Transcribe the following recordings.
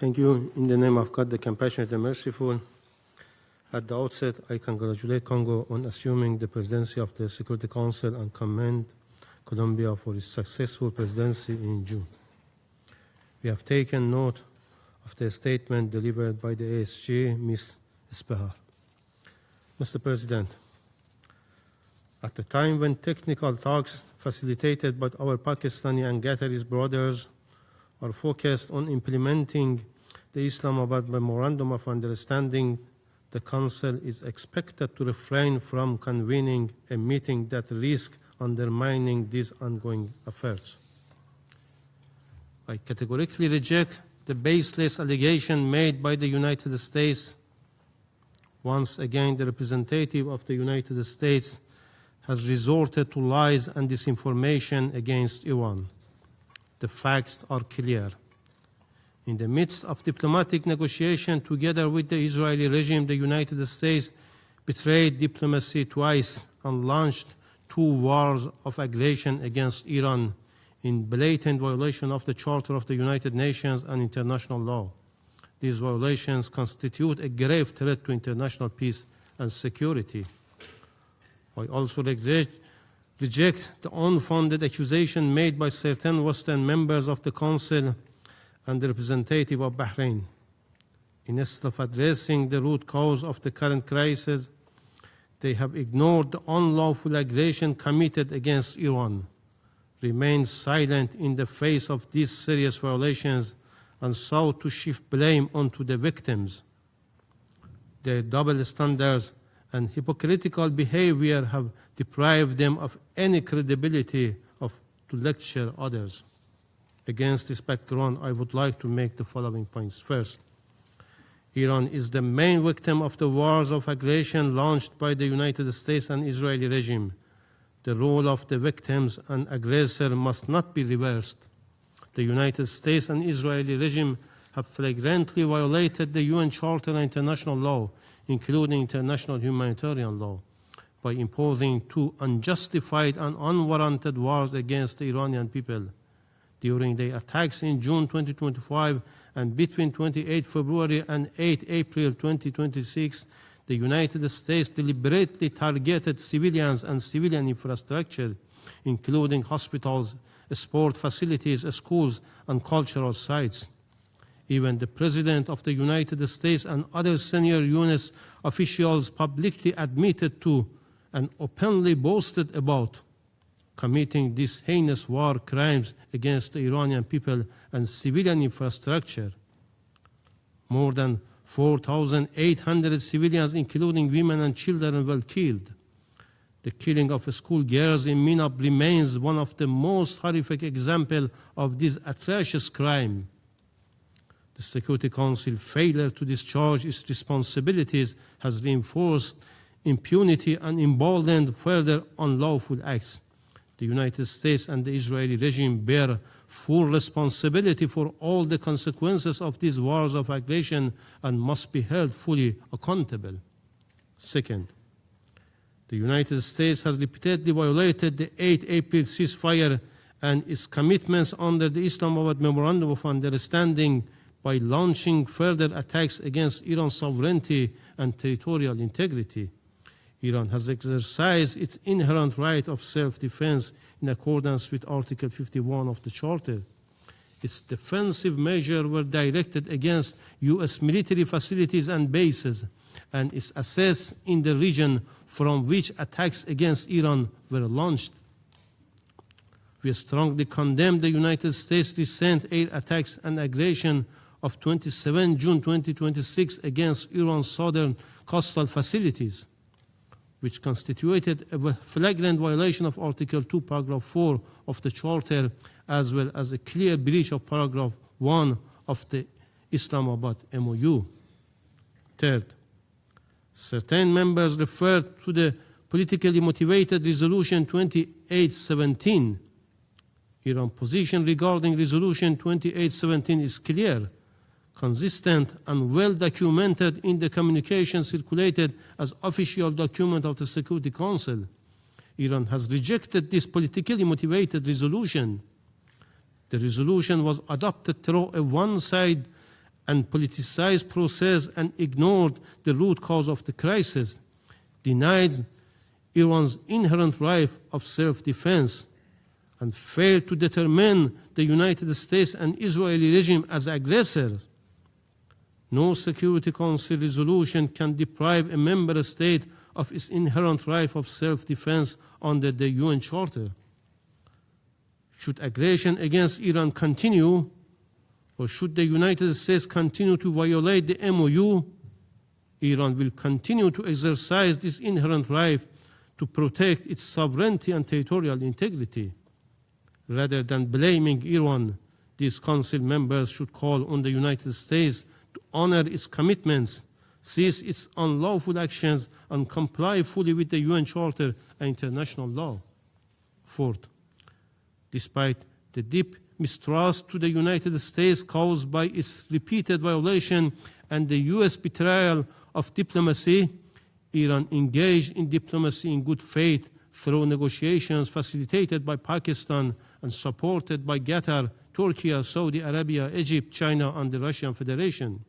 Thank you. In the name of God, the compassionate and merciful, at the outset, I congratulate Congo on assuming the presidency of the Security Council and commend Colombia for its successful presidency in June. We have taken note of the statement delivered by the ASG, Ms. Espehar. Mr. President, at the time when technical talks facilitated by our Pakistani and Qatari brothers are focused on implementing the Islamabad Memorandum of Understanding, the Council is expected to refrain from convening a meeting that risks undermining these ongoing efforts. I categorically reject the baseless allegation made by the United States. Once again, the representative of the United States has resorted to lies and disinformation against Iran. The facts are clear. In the midst of diplomatic negotiation together with the Israeli regime, the United States betrayed diplomacy twice and launched 2 wars of aggression against Iran in blatant violation of the Charter of the United Nations and international law. These violations constitute a grave threat to international peace and security. I also reject the unfounded accusation made by certain Western members of the Council and the representative of Bahrain. Instead of addressing the root cause of the current crisis, they have ignored the unlawful aggression committed against Iran, remained silent in the face of these serious violations, and sought to shift blame onto the victims. Their double standards and hypocritical behavior have deprived them of any credibility to lecture others. Against this background, I would like to make the following points. First, Iran is the main victim of the wars of aggression launched by the United States and Israeli regime. The role of the victims and aggressor must not be reversed. The United States and Israeli regime have flagrantly violated the UN Charter and international law, including international humanitarian law, by imposing 2 unjustified and unwarranted wars against the Iranian people. During the attacks in June 2025 and between 28 February and 8 April 2026, the United States deliberately targeted civilians and civilian infrastructure, including hospitals, sport facilities, schools, and cultural sites. Even the President of the United States and other senior U.S. officials publicly admitted to and openly boasted about committing these heinous war crimes against the Iranian people and civilian infrastructure. More than 4,800 civilians, including women and children, were killed. The killing of schoolgirls in Minab remains one of the most horrific examples of this atrocious crime. The Security Council failure to discharge its responsibilities has reinforced impunity and emboldened further unlawful acts. The United States and the Israeli regime bear full responsibility for all the consequences of these wars of aggression and must be held fully accountable. Second, the United States has repeatedly violated the 8 April ceasefire and its commitments under the Islamabad Memorandum of Understanding by launching further attacks against Iran's sovereignty and territorial integrity. Iran has exercised its inherent right of self-defense in accordance with Article 51 of the Charter. Its defensive measures were directed against U.S. military facilities and bases and its assets in the region from which attacks against Iran were launched. We strongly condemn the United States' recent air attacks and aggression of 27 June 2026 against Iran's southern coastal facilities, which constituted a flagrant violation of Article 2, Paragraph 4 of the Charter, as well as a clear breach of Paragraph 1 of the Islamabad MOU. Third, certain members referred to the politically motivated Resolution 2817. Iran's position regarding Resolution 2817 is clear, consistent, and well documented in the communication circulated as official document of the Security Council. Iran has rejected this politically motivated resolution. The resolution was adopted through a one-sided and politicized process and ignored the root cause of the crisis, denied Iran's inherent right of self-defense, and failed to determine the United States and Israeli regime as aggressors. No Security Council resolution can deprive a member state of its inherent right of self-defense under the UN Charter. Should aggression against Iran continue, or should the United States continue to violate the MOU, Iran will continue to exercise this inherent right to protect its sovereignty and territorial integrity. Rather than blaming Iran, these Council members should call on the United States to honor its commitments, cease its unlawful actions, and comply fully with the UN Charter and international law. Fourth, despite the deep mistrust to the United States caused by its repeated violation and the US betrayal of diplomacy, Iran engaged in diplomacy in good faith through negotiations facilitated by Pakistan and supported by Qatar, Turkey, Saudi Arabia, Egypt, China, and the Russian Federation.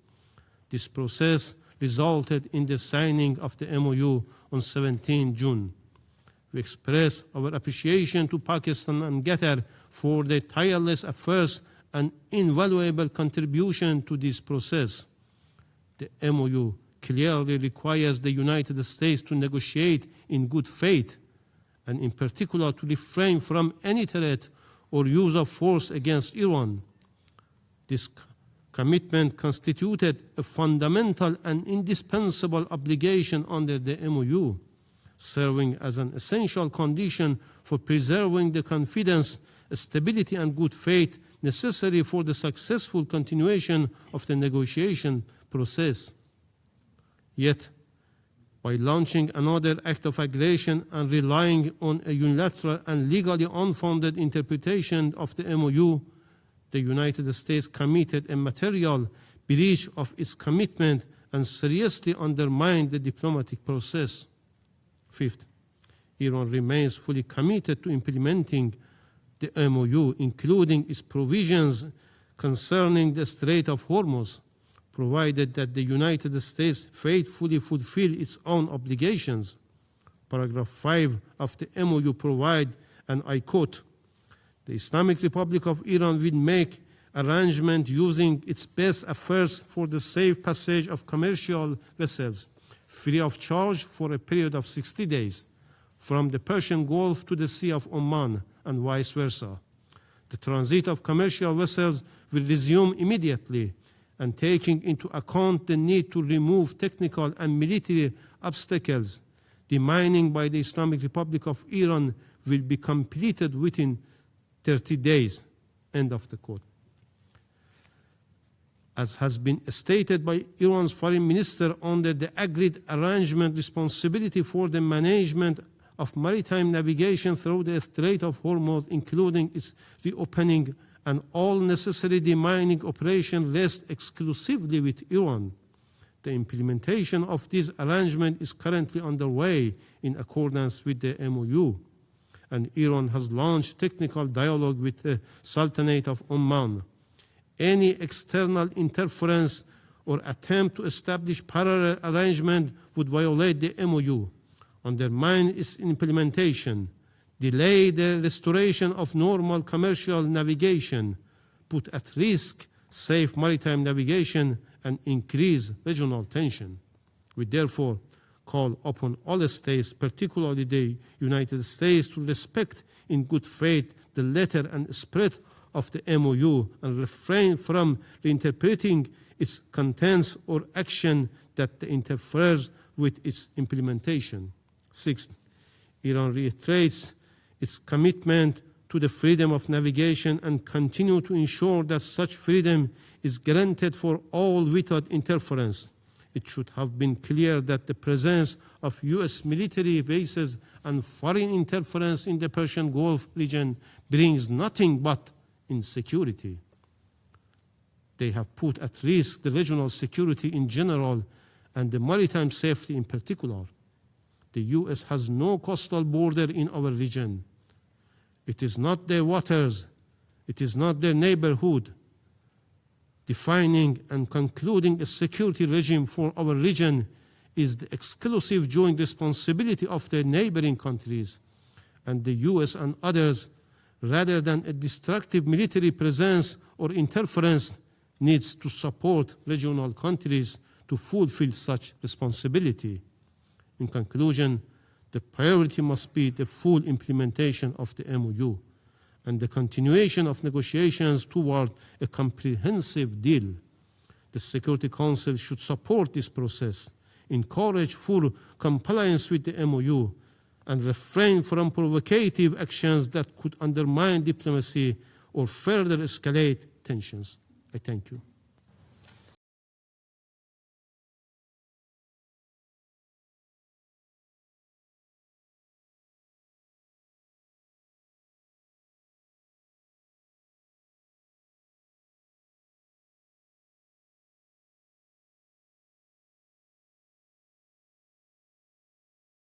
This process resulted in the signing of the MOU on 17 June. We express our appreciation to Pakistan and Qatar for their tireless efforts and invaluable contribution to this process. The MOU clearly requires the United States to negotiate in good faith, and in particular to refrain from any threat or use of force against Iran. This commitment constituted a fundamental and indispensable obligation under the MOU, serving as an essential condition for preserving the confidence, stability, and good faith necessary for the successful continuation of the negotiation process. Yet, by launching another act of aggression and relying on a unilateral and legally unfounded interpretation of the MOU, the United States committed a material breach of its commitment and seriously undermined the diplomatic process. Fifth, Iran remains fully committed to implementing the MOU, including its provisions concerning the Strait of Hormuz, provided that the United States faithfully fulfill its own obligations. Paragraph 5 of the MOU provides, and I quote, "The Islamic Republic of Iran will make arrangements using its best efforts for the safe passage of commercial vessels, free of charge for a period of 60 days, from the Persian Gulf to the Sea of Oman, and vice versa. The transit of commercial vessels will resume immediately, and taking into account the need to remove technical and military obstacles, demining by the Islamic Republic of Iran will be completed within 30 days. End of the quote. As has been stated by Iran's foreign minister, under the agreed arrangement, responsibility for the management of maritime navigation through the Strait of Hormuz, including its reopening and all necessary demining operations, rests exclusively with Iran. The implementation of this arrangement is currently underway in accordance with the MOU, and Iran has launched technical dialogue with the Sultanate of Oman. Any external interference or attempt to establish parallel arrangement would violate the MOU, undermine its implementation, delay the restoration of normal commercial navigation, put at risk safe maritime navigation, and increase regional tension. We therefore call upon all states, particularly the United States, to respect in good faith the letter and spirit of the MOU and refrain from reinterpreting its contents or action that interferes with its implementation. Sixth, Iran reiterates its commitment to the freedom of navigation and continue to ensure that such freedom is granted for all without interference. It should have been clear that the presence of US military bases and foreign interference in the Persian Gulf region brings nothing but insecurity. They have put at risk the regional security in general and the maritime safety in particular. The US has no coastal border in our region. It is not their waters. It is not their neighborhood. Defining and concluding a security regime for our region is the exclusive joint responsibility of the neighboring countries, and the US and others, rather than a destructive military presence or interference, needs to support regional countries to fulfill such responsibility. In conclusion, the priority must be the full implementation of the MOU and the continuation of negotiations toward a comprehensive deal. The Security Council should support this process, encourage full compliance with the MOU, and refrain from provocative actions that could undermine diplomacy or further escalate tensions. I thank you.